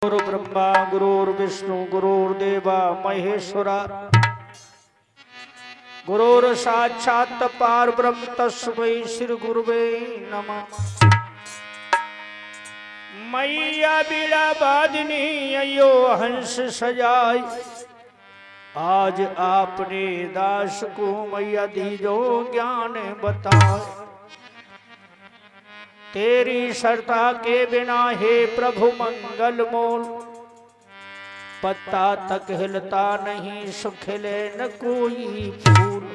गुरु ब्रह्मा गुरुर्विष्णु गुरुर्देवा महेश्वरा गुरुर साक्षात् परब्रह्म तस्मै श्री गुरुवे नमः। मैया बीड़ा बादनी अयो हंस सजाई, आज आपने दास को मैया दीजो ज्ञान बताए। तेरी शर्ता के बिना हे प्रभु मंगल मोल, पत्ता तक हिलता नहीं सुखिले न कोई फूल।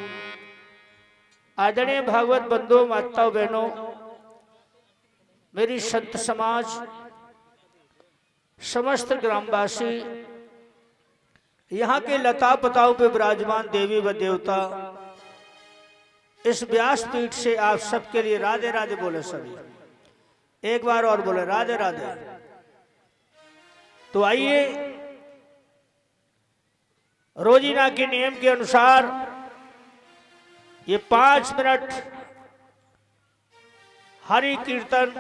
आदरणीय भागवत बंधु माता बहनों, मेरी संत समाज, समस्त ग्रामवासी, यहाँ के लता पताओं पे विराजमान देवी व देवता, इस व्यासपीठ से आप सबके लिए राधे राधे बोले। सभी एक बार और बोले राधे राधे। तो आइए, रोजीना के नियम के अनुसार ये 5 मिनट हरि कीर्तन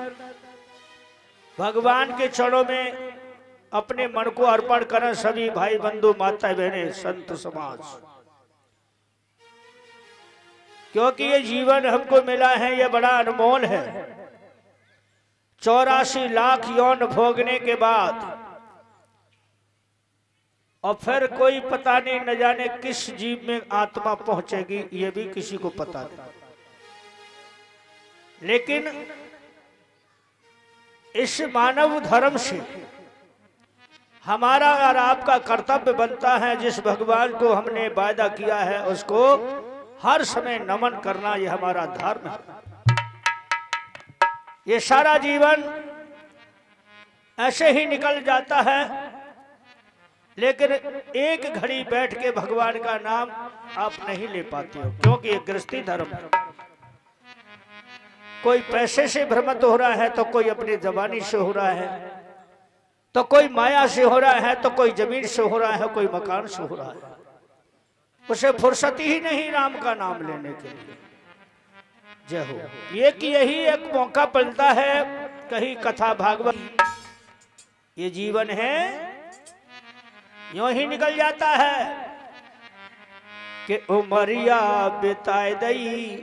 भगवान के चरणों में अपने मन को अर्पण करें सभी भाई बंधु माता बहनें संत समाज। क्योंकि ये जीवन हमको मिला है, ये बड़ा अनमोल है। 84 लाख यौन भोगने के बाद और फिर कोई पता नहीं, न जाने किस जीव में आत्मा पहुंचेगी, ये भी किसी को पता नहीं। लेकिन इस मानव धर्म से हमारा और आपका कर्तव्य बनता है, जिस भगवान को हमने वायदा किया है उसको हर समय नमन करना, यह हमारा धर्म है। ये सारा जीवन ऐसे ही निकल जाता है, लेकिन एक घड़ी बैठ के भगवान का नाम आप नहीं ले पाते हो, क्योंकि ये गृहस्थी धर्म है। कोई पैसे से भ्रमित हो रहा है, तो कोई अपनी जबानी से हो रहा है, तो कोई माया से हो रहा है, तो कोई जमीन से हो रहा है, कोई मकान से हो रहा है। उसे फुर्सत ही नहीं राम का नाम लेने के लिए। जय हो। ये कि यही एक मौका मिलता है, कहीं कथा भागवत, ये जीवन है यूं ही निकल जाता है कि उमरिया बिताए दई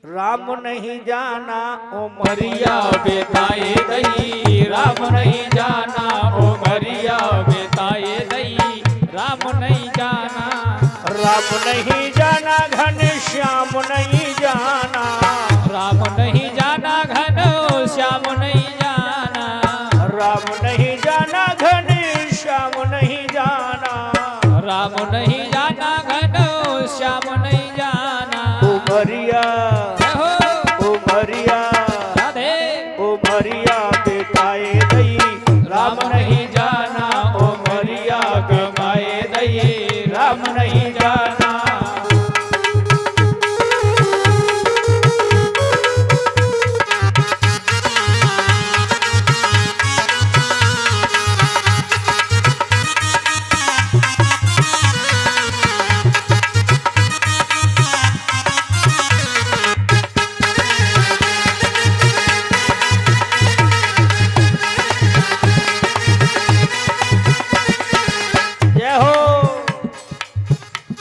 राम नहीं जाना, उमरिया बिताए दई राम नहीं जाना, उमरिया बिताए दई राम नहीं जाना। राम नहीं जाना घन श्याम नहीं जाना, राम नहीं जाना घन श्याम नहीं जाना, राम नहीं जाना घन श्याम नहीं जाना, राम नहीं जाना घन श्याम नहीं जाना। उमरिया उमरिया राधे उमरिया बिताए दई राम नहीं जाना, उमरिया बिताए दई राम नहीं जाना।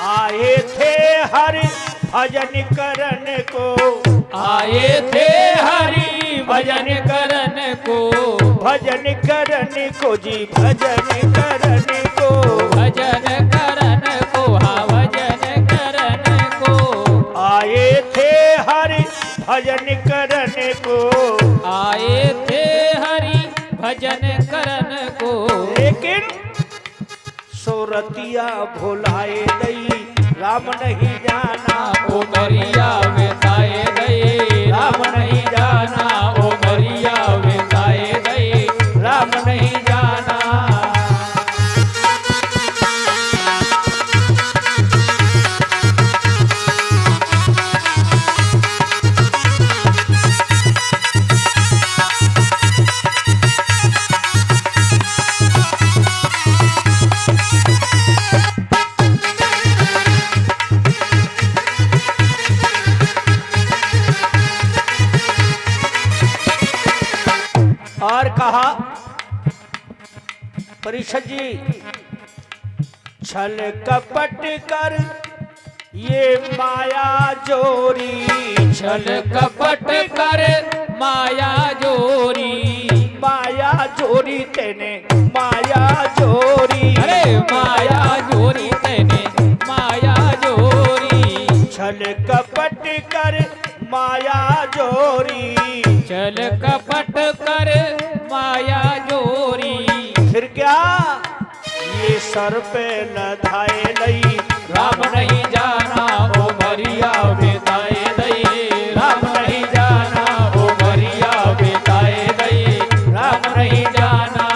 आए थे हरि भजन करन को, आए थे हरि भजन करन को, भजन करन को जी भजन करन को, भजन करन को, हाँ भजन करन को। आए थे हरि भजन करन को, आए थे हरि भजन करन को। लेकिन सोरतिया भुलाए दई राम नहीं जाना, उमरिया बिताए दई राम नहीं जाना, उमरिया बिताए दई राम नहीं जाना। परीक्षित जी, छल कपट कर ये माया जोरी, छल कपट कर माया जोरी, माया जोरी तेने माया जोरी, अरे माया जोरी तेने माया जोरी, छल कपट कर माया जोरी, छल कपट कर माया जोरी, फिर क्या ये सर पे लधाए लई, राम नहीं जाना ओ मरिया बेताए दई, राम नहीं जाना ओ मरिया बेताए दई, राम नहीं जाना।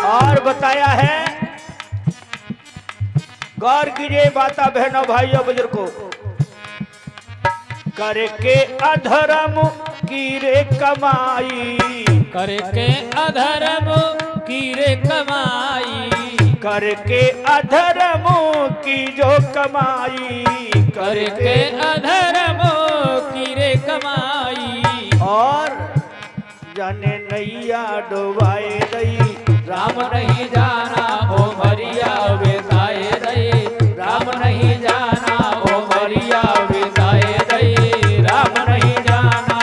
और बताया है, गौर कीजिए बाता बहनों भाइयों बुजुर्गों, करके अधर्म की रे कमाई, करके अधर्म की रे कमाई, करके अधर्म की जो कमाई, करके अधर्म की रे कमाई, और जाने नैया डुबाए दई, राम नहीं जाना ओ मरिया बेताए दई, राम नहीं जाना ओ मरिया बेताए दई, राम नहीं जाना।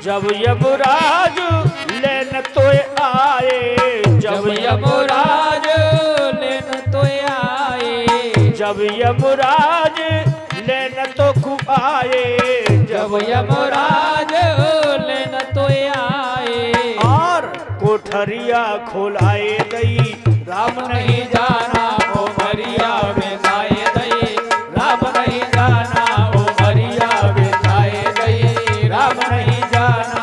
जब यमराज लेन तो आए, जब यमराज लेन तो आए, जब यमराज लेन तो खूब आए, जब यमराज लेन तो आए, और कोठरिया खोलाए दई, राम नहीं जाना ओ मरिया बेताए दई, राम नहीं जाना ओ मरिया बेताए दई, राम नहीं जाना।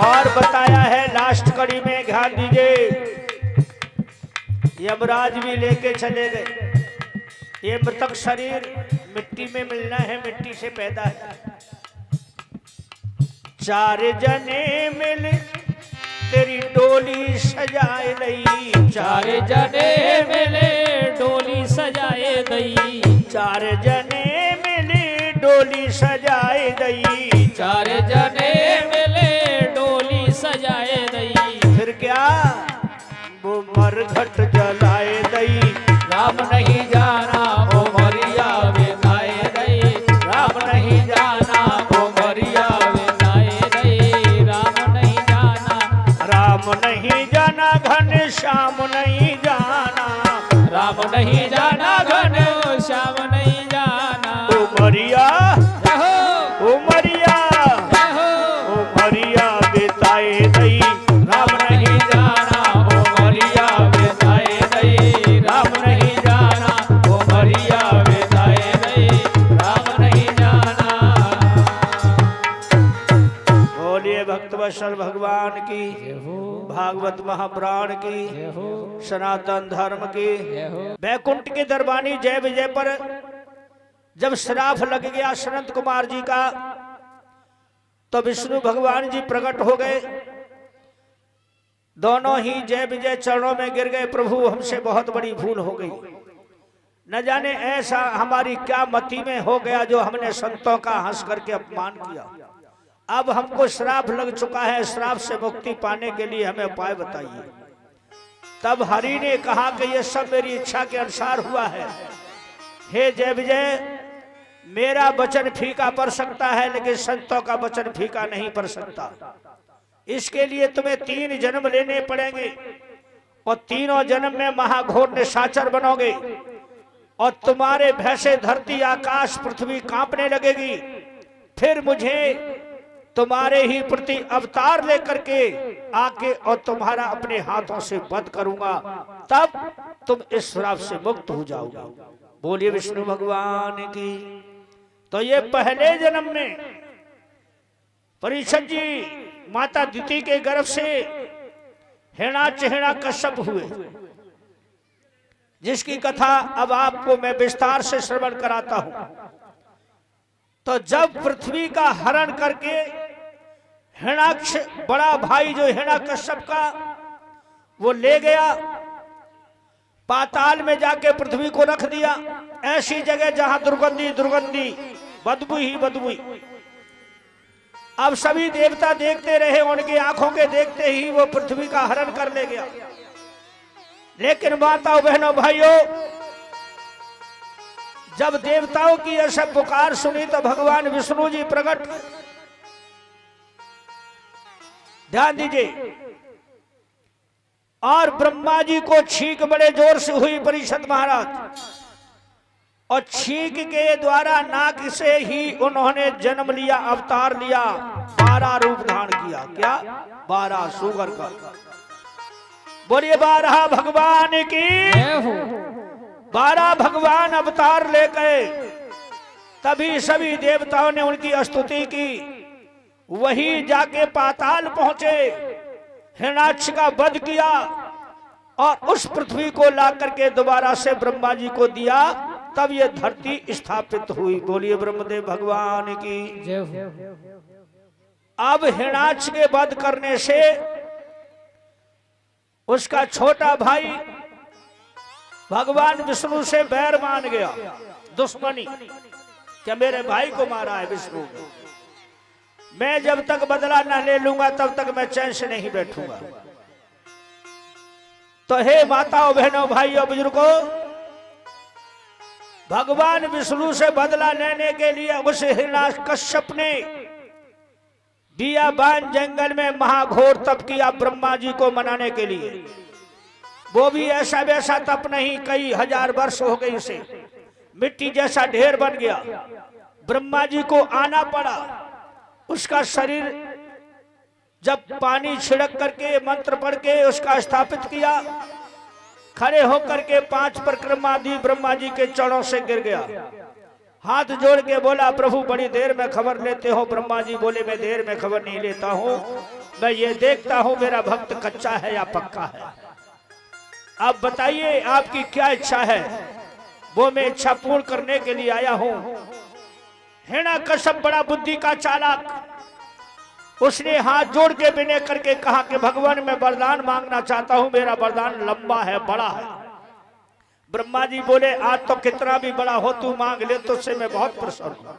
और बताया है लास्ट कड़ी में, ध्यान दीजिए, यमराज भी लेके चले गए, ये मृतक शरीर मिट्टी में मिलना है, मिट्टी से पैदा है। चार जने मिल तेरी डोली सजाए लई, चार जने मिले डोली सजाए दई, चार जने मिले डोली सजाए दई, चार जने मिले डोली सजाए दई, फिर क्या वो मरघट जलाए दई, राम नहीं जाना ओ मरिया बेताए दई, राम नहीं जाना ओ मरिया बेताए दई, राम नहीं जाना। राम नहीं जाना घन श्याम नहीं जाना, राम नहीं जाना घन श्याम नहीं जाना, ओ मरिया रहो ओ मरिया रहो, ओ मरिया बेताए दई, राम नहीं जाना ओ मरिया बेताए दई, राम नहीं जाना ओ मरिया बेताए दई, राम नहीं जाना। बोलिए भक्तवत्सल भगवान की, भागवत महापुराण की, सनातन धर्म की। बैकुंठ के दरबानी जय विजय पर जब श्राप लग गया सनत कुमार जी का, तो विष्णु भगवान जी प्रकट हो गए, दोनों ही जय विजय चरणों में गिर गए, प्रभु हमसे बहुत बड़ी भूल हो गई, न जाने ऐसा हमारी क्या मति में हो गया जो हमने संतों का हंस करके अपमान किया, अब हमको श्राप लग चुका है, श्राप से मुक्ति पाने के लिए हमें उपाय बताइए। तब हरि ने कहा कि यह सब मेरी इच्छा के अनुसार हुआ है, हे जय विजय, मेरा वचन फीका पड़ सकता है, लेकिन संतों का वचन फीका नहीं पड़ सकता। इसके लिए तुम्हें 3 जन्म लेने पड़ेंगे और तीनों जन्म में महाघोर निशाचर बनोगे और तुम्हारे भय से धरती आकाश पृथ्वी कांपने लगेगी। फिर मुझे तुम्हारे ही प्रति अवतार लेकर के आके और तुम्हारा अपने हाथों से वध करूंगा, तब तुम इस श्राप से मुक्त हो जाओगे। बोलिए विष्णु भगवान की। तो ये पहले जन्म में परीक्षित जी माता दिति के गर्भ से हिरण्याक्ष कश्यप हुए, जिसकी कथा अब आपको मैं विस्तार से श्रवण कराता हूं। तो जब पृथ्वी का हरण करके हिरण्याक्ष बड़ा भाई जो हिरण्याकश्यप का वो ले गया, पाताल में जाके पृथ्वी को रख दिया, ऐसी जगह जहां दुर्गंधी दुर्गंधी बदबू ही बदबू। अब सभी देवता देखते रहे, उनकी आंखों के देखते ही वो पृथ्वी का हरण कर ले गया। लेकिन माताओं बहनों भाइयों, जब देवताओं की ऐसा पुकार सुनी तो भगवान विष्णु जी प्रकट। ध्यान दीजिए। और ब्रह्मा जी को छींक बड़े जोर से हुई परीक्षित महाराज, और छींक के द्वारा नाक से ही उन्होंने जन्म लिया, अवतार लिया, 12 रूप धारण किया। क्या? 12 सुगर का। बोलिए 12 भगवान की। 12 भगवान अवतार लेकर तभी सभी देवताओं ने उनकी स्तुति की। वही जाके पाताल पहुंचे, हिरण्याक्ष का वध किया और उस पृथ्वी को ला करके दोबारा से ब्रह्मा जी को दिया, तब ये धरती स्थापित हुई। बोलिए ब्रह्मदेव भगवान की। अब हिरण्याक्ष के वध करने से उसका छोटा भाई भगवान विष्णु से बैर मान गया, दुश्मनी। क्या मेरे भाई को मारा है विष्णु ने, मैं जब तक बदला न ले लूंगा तब तक मैं चैन से नहीं बैठूंगा। तो हे माताओं बहनों भाइयों बुजुर्गों, भगवान विष्णु से बदला लेने के लिए उस हिरण्याकश्यप ने बियाबान जंगल में महाघोर तप किया ब्रह्मा जी को मनाने के लिए। वो भी ऐसा वैसा तप नहीं, कई हजार वर्ष हो गए उसे, मिट्टी जैसा ढेर बन गया। ब्रह्मा जी को आना पड़ा। उसका शरीर जब पानी छिड़क करके मंत्र पढ़ के उसका स्थापित किया, खड़े होकर के 5 परिक्रमा दी, ब्रह्मा जी के चरणों से गिर गया। हाथ जोड़ के बोला, प्रभु बड़ी देर में खबर लेते हो। ब्रह्मा जी बोले, मैं देर में खबर नहीं लेता हूं, मैं ये देखता हूं मेरा भक्त कच्चा है या पक्का है। आप बताइए आपकी क्या इच्छा है, वो मैं इच्छा पूर्ण करने के लिए आया हूं। हिरण्याकश्यप बड़ा बुद्धि का चालाक, उसने हाथ जोड़ के विनय करके कहा कि भगवान मैं वरदान मांगना चाहता हूं, मेरा वरदान लंबा है, बड़ा है। ब्रह्मा जी बोले, आज तो कितना भी बड़ा हो तू मांग ले, तो उससे मैं बहुत प्रसन्न हूं।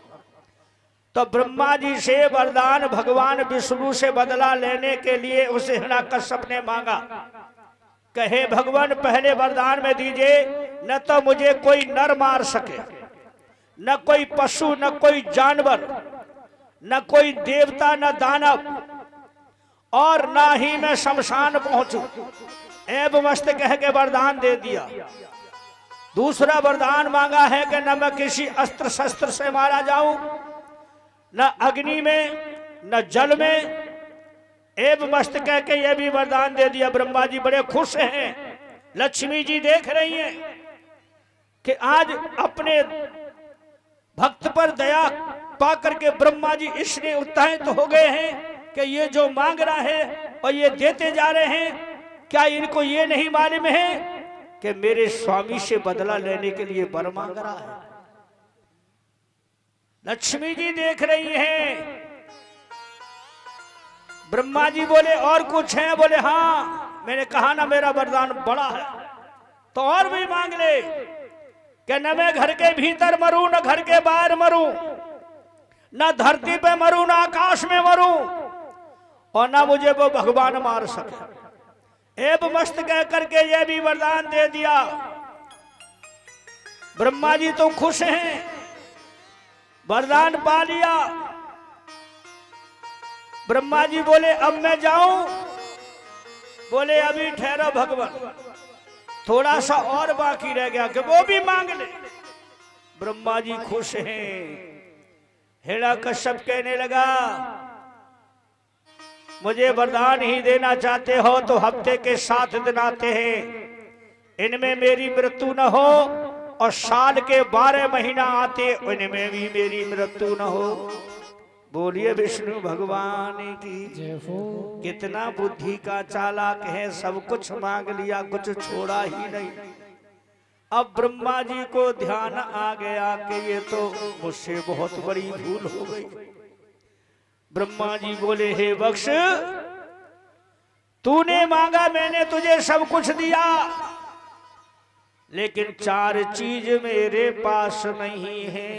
तो ब्रह्मा जी से वरदान भगवान विष्णु से बदला लेने के लिए उसे हिरण्याकश्यप ने मांगा। कहे भगवान पहले वरदान में दीजिए, न तो मुझे कोई नर मार सके, न कोई पशु, न कोई जानवर, न कोई देवता, न दानव, और न ही मैं शमशान पहुंचूं। एवं मस्त कह के वरदान दे दिया। दूसरा वरदान मांगा है कि न मैं किसी अस्त्र शस्त्र से मारा जाऊं, न अग्नि में, न जल में। एवं मस्त कह के यह भी वरदान दे दिया। ब्रह्मा जी बड़े खुश हैं। लक्ष्मी जी देख रही हैं कि आज अपने भक्त पर दया पा करके ब्रह्मा जी इसलिए उत्साहित हो गए हैं कि ये जो मांग रहा है और ये देते जा रहे हैं, क्या इनको ये नहीं मालूम है कि मेरे स्वामी से बदला लेने के लिए वर मांग रहा है। लक्ष्मी जी देख रही हैं। ब्रह्मा जी बोले और कुछ है? बोले हाँ, मैंने कहा ना मेरा वरदान बड़ा है, तो और भी मांग ले कि न मैं घर के भीतर मरूं, न घर के बाहर मरूं, न धरती पे मरूं, न आकाश में मरूं, और न मुझे वो भगवान मार सके। एवं मस्त कह करके यह भी वरदान दे दिया। ब्रह्मा जी तो खुश हैं। वरदान पा लिया। ब्रह्मा जी बोले अब मैं जाऊं? बोले अभी ठहरो भगवान, थोड़ा सा और बाकी रह गया कि वो भी मांग ले। ब्रह्मा जी खुश हैं। हिरण्यकश्यप कहने लगा मुझे वरदान ही देना चाहते हो तो हफ्ते के 7 दिन आते हैं, इनमें मेरी मृत्यु न हो, और साल के 12 महीना आते उनमें भी मेरी मृत्यु न हो। बोलिए विष्णु भगवान की जय हो। कितना बुद्धि का चालाक है, सब कुछ मांग लिया, कुछ छोड़ा ही नहीं। अब ब्रह्मा जी को ध्यान आ गया कि ये तो मुझसे बहुत बड़ी भूल हो गई। ब्रह्मा जी बोले हे वत्स, तूने मांगा मैंने तुझे सब कुछ दिया, लेकिन 4 चीज मेरे पास नहीं है।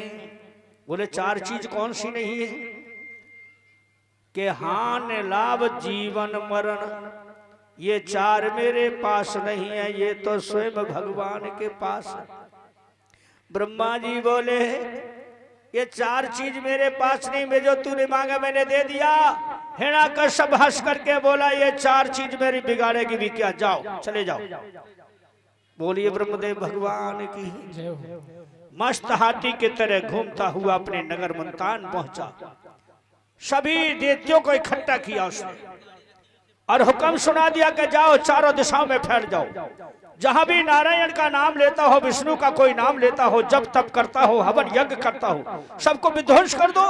बोले 4 चीज कौन सी नहीं है? कि हान लाभ जीवन मरण, ये 4 मेरे पास नहीं है, ये तो स्वयं भगवान के पास है। ब्रह्मा जी बोले ये 4 चीज मेरे पास नहीं, मैं जो तूने मांगा मैंने दे दिया। हिरण्यकश्यप हंस करके बोला ये 4 चीज मेरी बिगाड़ेगी भी क्या, जाओ चले जाओ। बोलिए ब्रह्मदेव भगवान की जय हो। मस्त हाथी की तरह घूमता हुआ अपने नगर मंतान पहुंचा। सभी दैत्यों को इकट्ठा किया उसने और हुक्म सुना दिया कि जाओ चारों दिशाओं में फैल जाओ, जहां भी नारायण का नाम लेता हो, विष्णु का कोई नाम लेता हो, जब तप करता हो, हवन यज्ञ करता हो, सबको विध्वंस कर दो।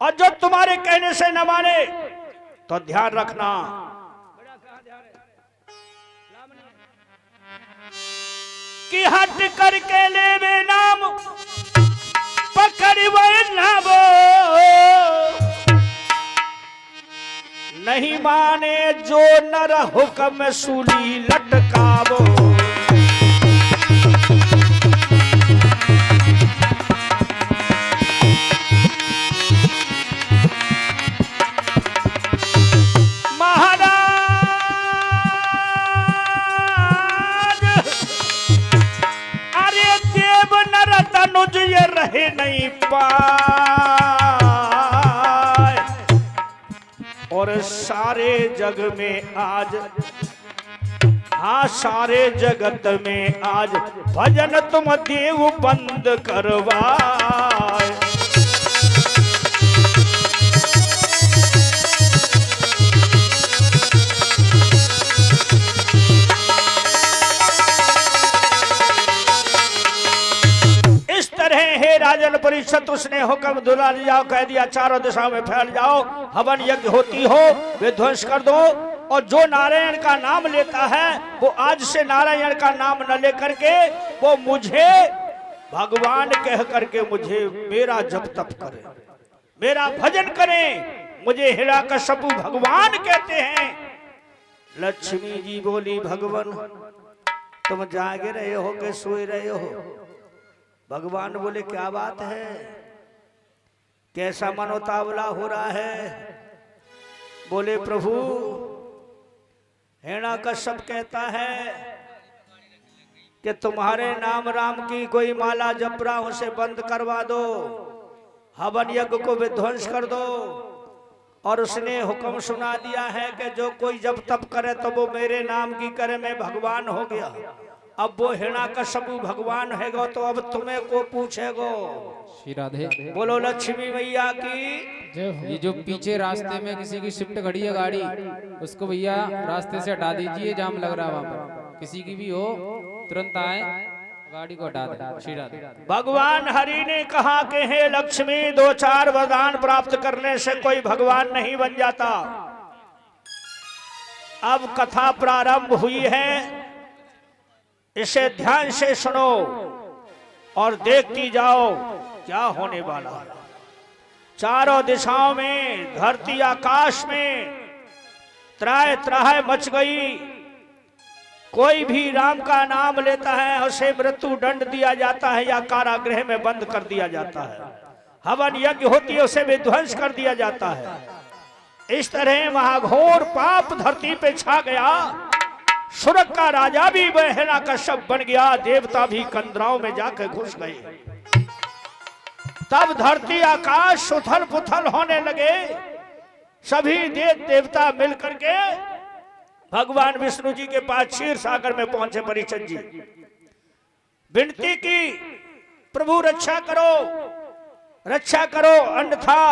और जो तुम्हारे कहने से न माने तो ध्यान रखना कि हट करके ले नाम पकड़ नामो, नहीं माने जो नर हुक्म सूली लटकावो। महाराज अरे देव नर तनुज ये रहे नहीं पाए, और सारे जग में आज, हाँ सारे जगत में आज भजन तुम देव बंद करवाए। इस तरह हे राजन परिषद उसने हुक्म दुला दिया, कह दिया चारों दिशाओं में फैल जाओ, हवन यज्ञ होती हो विध्वंस कर दो, और जो नारायण का नाम लेता है वो आज से नारायण का नाम न लेकर के वो मुझे भगवान कह करके मुझे मेरा जप तप करे, मेरा भजन करे, मुझे हिरण्यकश्यप भगवान कहते हैं। लक्ष्मी जी बोली भगवान तुम जागे रहे हो कि सोए रहे हो? भगवान बोले क्या बात है, कैसा मनोतावला हो रहा है? बोले प्रभु हिरण्यकश्यप कहता है कि तुम्हारे नाम राम की कोई माला जप रहा उसे बंद करवा दो, हवन यज्ञ को विध्वंस कर दो, और उसने हुक्म सुना दिया है कि जो कोई जब तप करे तो वो मेरे नाम की करे, मैं भगवान हो गया। अब वो हिरण्यकश्यप भगवान हैगो तो अब तुम्हें को पूछेगो। श्री राधे। बोलो लक्ष्मी मैया की। ये जो पीछे रास्ते में किसी की शिफ्ट खड़ी है गाड़ी, उसको भैया रास्ते से हटा दीजिए, जाम लग रहा है वहां पर। किसी की भी हो तुरंत आए, गाड़ी को हटा दे। श्री राधे। भगवान हरि ने कहा कि हे लक्ष्मी 2-4 वरदान प्राप्त करने से कोई भगवान नहीं बन जाता। अब कथा प्रारंभ हुई है, इसे ध्यान से सुनो और देखती जाओ क्या होने वाला है। चारों दिशाओं में, धरती आकाश में त्राह त्राह मच गई। कोई भी राम का नाम लेता है उसे मृत्यु दंड दिया जाता है या कारागृह में बंद कर दिया जाता है। हवन यज्ञ होती है उसे विध्वंस कर दिया जाता है। इस तरह महाघोर पाप धरती पे छा गया। स्वर्ग का राजा भी हिरण्यकश्यप बन गया, देवता भी कंदराओं में जाकर घुस गए। तब धरती आकाश उथल पुथल होने लगे। सभी देव देवता मिलकर के भगवान विष्णु जी के पास क्षीर सागर में पहुंचे। परीक्षित जी विनती की, प्रभु रक्षा करो, रक्षा करो, अन्यथा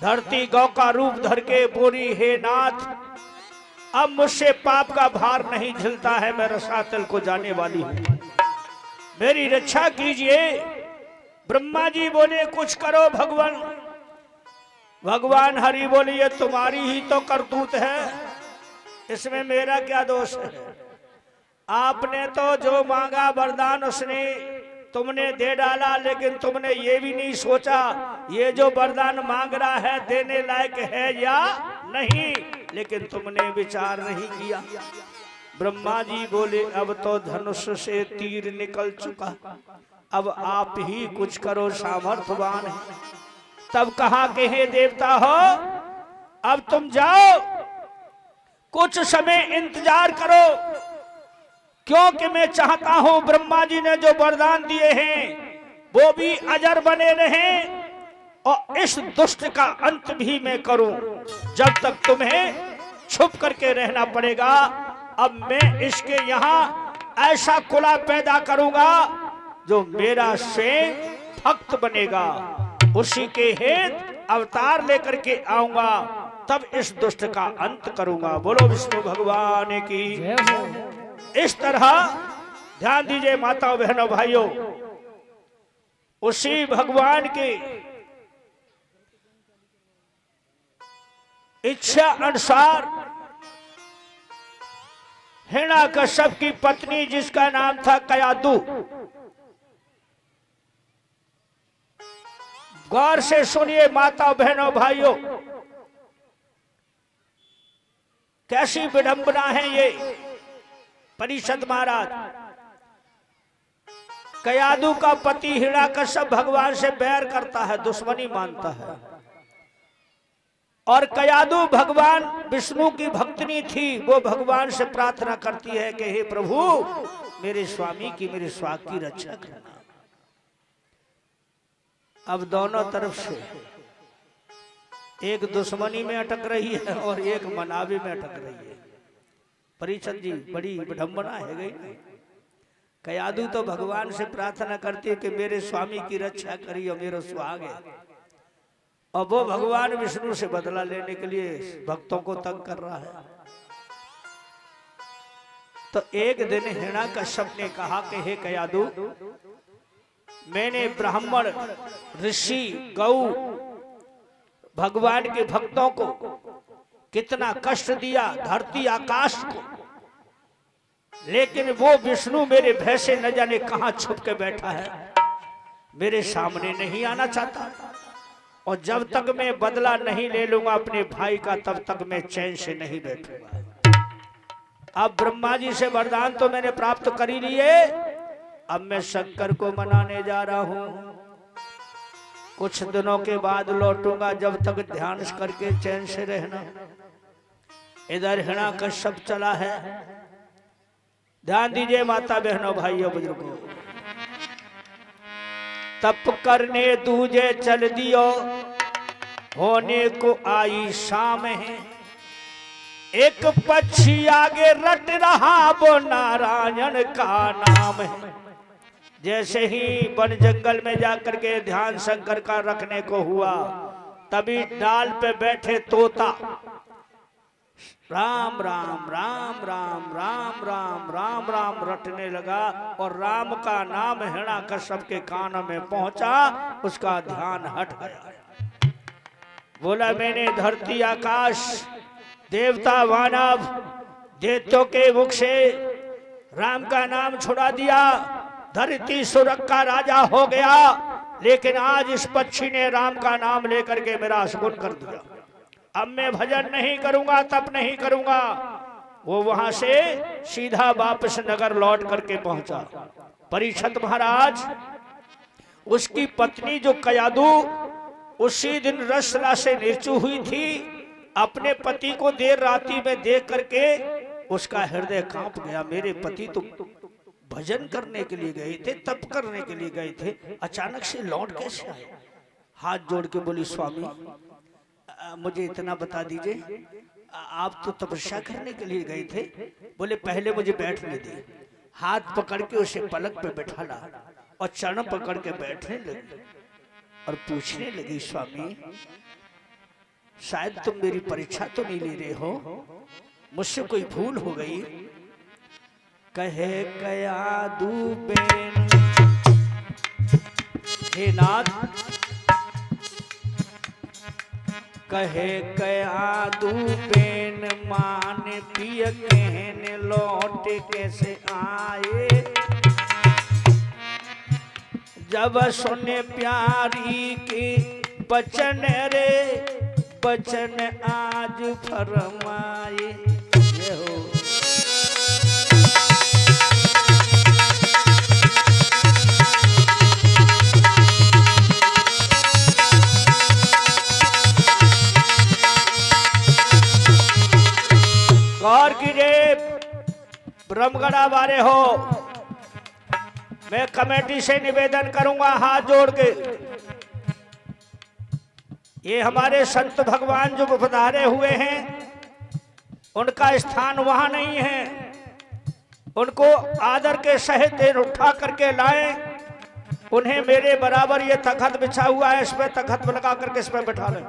धरती गौ का रूप धर के बोली, हे नाथ, अब मुझसे पाप का भार नहीं झिलता है, मैं रसातल को जाने वाली हूं, मेरी रक्षा कीजिए। ब्रह्मा जी बोले कुछ करो भगवान। भगवान हरि बोले ये तुम्हारी ही तो करतूत है, इसमें मेरा क्या दोष है। आपने तो जो मांगा वरदान उसने तुमने दे डाला, लेकिन तुमने ये भी नहीं सोचा ये जो वरदान मांग रहा है देने लायक है या नहीं, लेकिन तुमने विचार नहीं किया। ब्रह्मा जी बोले अब तो धनुष से तीर निकल चुका, अब आप ही कुछ करो, सामर्थ्यवान है। तब कहा कि हे देवता हो, अब तुम जाओ, कुछ समय इंतजार करो, क्योंकि मैं चाहता हूं ब्रह्मा जी ने जो वरदान दिए हैं वो भी अजर बने रहें और इस दुष्ट का अंत भी मैं करूं। जब तक तुम्हें छुप करके रहना पड़ेगा, अब मैं इसके यहाँ ऐसा कुला पैदा करूंगा जो मेरा स्वयं भक्त बनेगा, उसी के हेतु अवतार लेकर के आऊंगा, तब इस दुष्ट का अंत करूंगा। बोलो विष्णु भगवान की। इस तरह ध्यान दीजिए माताओं बहनों भाइयों, उसी भगवान की इच्छा अनुसार हिरण्यकश्यप की पत्नी जिसका नाम था कयादू, गौर से सुनिए माताओं बहनों भाइयों, कैसी विडंबना है ये। परीक्षित महाराज, कयादू का पति हिरण्यकश्यप भगवान से बैर करता है, दुश्मनी मानता है, और कयादू भगवान विष्णु की भक्तनी थी। वो भगवान से प्रार्थना करती है कि हे प्रभु मेरे स्वामी की, मेरे स्वाग की रक्षा करना। अब दोनों तरफ से एक दुश्मनी में अटक रही है और एक मनावे में अटक रही है। परीक्षित जी बड़ी विडंबना है गई। कयादू तो भगवान से प्रार्थना करती है कि मेरे स्वामी की रक्षा करिए, मेरा सुहाग है, और वो भगवान विष्णु से बदला लेने के लिए भक्तों को तंग कर रहा है। तो एक दिन हिरण्यकश्यप ने कहा कि हे कयादू, मैंने ब्राह्मण, ऋषि, गौ, भगवान के भक्तों को कितना कष्ट दिया, धरती आकाश को, लेकिन वो विष्णु मेरे भय से न जाने कहां छुप के बैठा है, मेरे सामने नहीं आना चाहता, और जब तक मैं बदला नहीं ले लूंगा अपने भाई का तब तक मैं चैन से नहीं बैठूंगा। अब ब्रह्मा जी से वरदान तो मैंने प्राप्त कर ही लिए, अब मैं शंकर को मनाने जा रहा हूं, कुछ दिनों के बाद लौटूंगा, जब तक ध्यान करके चैन से रहना। इधर हिरण्यकश्यप चला है। ध्यान दीजिए माता बहनों भाइयों बुजुर्गों, तप करने दूजे चल दियो, होने को आई शाम है, एक पक्षी आगे रट रहा वो नारायण का नाम है। जैसे ही वन जंगल में जाकर के ध्यान शंकर का रखने को हुआ, तभी डाल पे बैठे तोता राम राम राम राम राम राम राम राम रटने लगा, और राम का नाम हिरण्यकश्यप के कान में पहुंचा, उसका ध्यान हट गया। बोला मैंने धरती आकाश, देवता मानव, दैत्यों के मुख से राम का नाम छुड़ा दिया, धरती स्वर्ग का राजा हो गया, लेकिन आज इस पक्षी ने राम का नाम लेकर के मेरा असगुन कर दिया। अब मैं भजन नहीं करूंगा, तप नहीं करूंगा। वो वहां से सीधा वापस नगर लौट करके पहुंचा। परीक्षित महाराज, उसकी पत्नी जो कयादू उसी दिन रसला से निर्चु हुई थी, अपने पति को देर रात्रि में देख करके उसका हृदय कांप गया। मेरे पति तो भजन करने के लिए गए थे, तप करने के लिए गए थे, अचानक से लौट कैसे आए? हाथ जोड़ के बोली स्वामी मुझे इतना बता दीजिए, आप तो तपस्या करने के लिए गए थे। बोले पहले मुझे बैठने दी। हाथ पकड़ के उसे पलक पे बैठाला और चरण पकड़ के बैठने लगी और पूछने लगी स्वामी शायद तुम मेरी परीक्षा तो नहीं ले रहे हो, मुझसे कोई भूल हो गई? कहे कया दूबेन, हे नाथ कहे कया दूबेन मान पिय कहने लौट कैसे आए? जब सुने प्यारी की बचन रे बचन आज फरमाए। ये हो गौर कीजिए ब्रह्मगढ़ा वाले हो, मैं कमेटी से निवेदन करूंगा हाथ जोड़ के, ये हमारे संत भगवान जो पधारे हुए हैं उनका स्थान वहां नहीं है, उनको आदर के सहित उठा करके लाए। उन्हें मेरे बराबर ये तखत बिछा हुआ है, इस पे तखत लगा करके इस पे बैठा लें।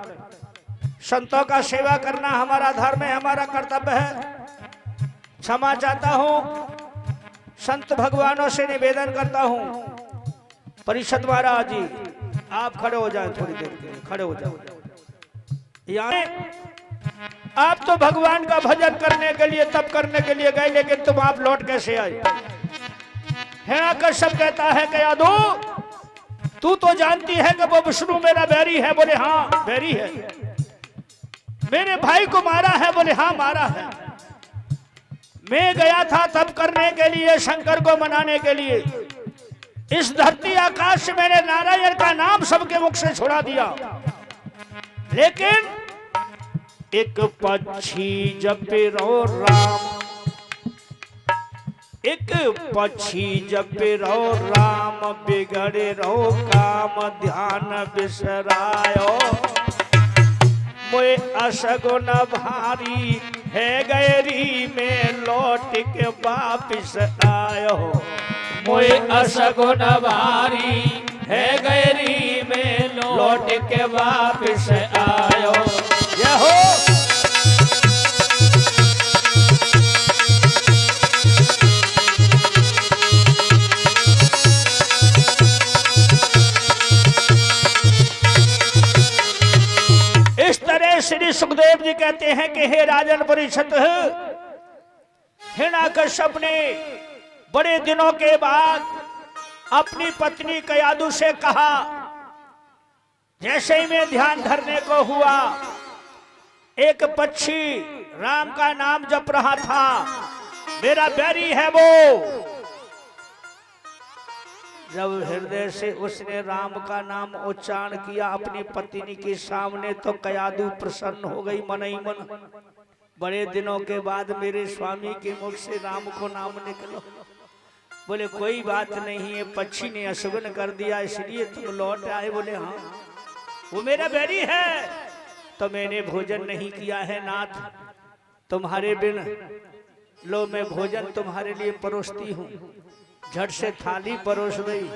संतों का सेवा करना हमारा धर्म है, हमारा कर्तव्य है। क्षमा चाहता हूं, संत भगवानों से निवेदन करता हूं, परिषद महाराज जी आप खड़े हो जाएं, थोड़ी देर के लिए खड़े हो जाओ। यहाँ आप तो भगवान का भजन करने के लिए तप करने के लिए गए, लेकिन तुम आप लौट कैसे आए? हिरण्यकश्यप कहता है कि यादो तू तो जानती है कि वो विष्णु मेरा बैरी है। बोले हाँ बैरी है। मेरे भाई को मारा है? बोले हाँ मारा है। मैं गया था तप करने के लिए, शंकर को मनाने के लिए। इस धरती आकाश से मैंने नारायण का नाम सबके मुख से छुड़ा दिया, लेकिन एक पक्षी जपे रो राम, एक पक्षी जपे रो राम, बिगड़े रो काम ध्यान बिसरायो। मोए असगुन भारी है गैरी में लौट के वापिस आयो। मोए असगुन भारी है गैरी में लौट के वापिस आयो। ये हो इस तरह श्री सुखदेव जी कहते हैं कि हे राजन परिषद, हिरण्यकश्यप ने बड़े दिनों के बाद अपनी पत्नी कयादु से कहा, जैसे ही मैं ध्यान धरने को हुआ एक पक्षी राम का नाम जप रहा था, मेरा बैरी है वो। जब हृदय से उसने राम का नाम उच्चारण किया अपनी पत्नी के सामने, तो कयादु प्रसन्न हो गई मन ही मन। बड़े दिनों के बाद मेरे स्वामी के मुख से राम को नाम निकलो। बोले कोई बात नहीं है, पक्षी ने अशुभन कर दिया इसलिए तुम लौट आए। बोले हाँ वो मेरा बैरी है, तो मैंने भोजन नहीं किया है नाथ, तुम्हारे बिन लो मैं भोजन तुम्हारे लिए परोसती हूँ। झट से थाली परोस गई।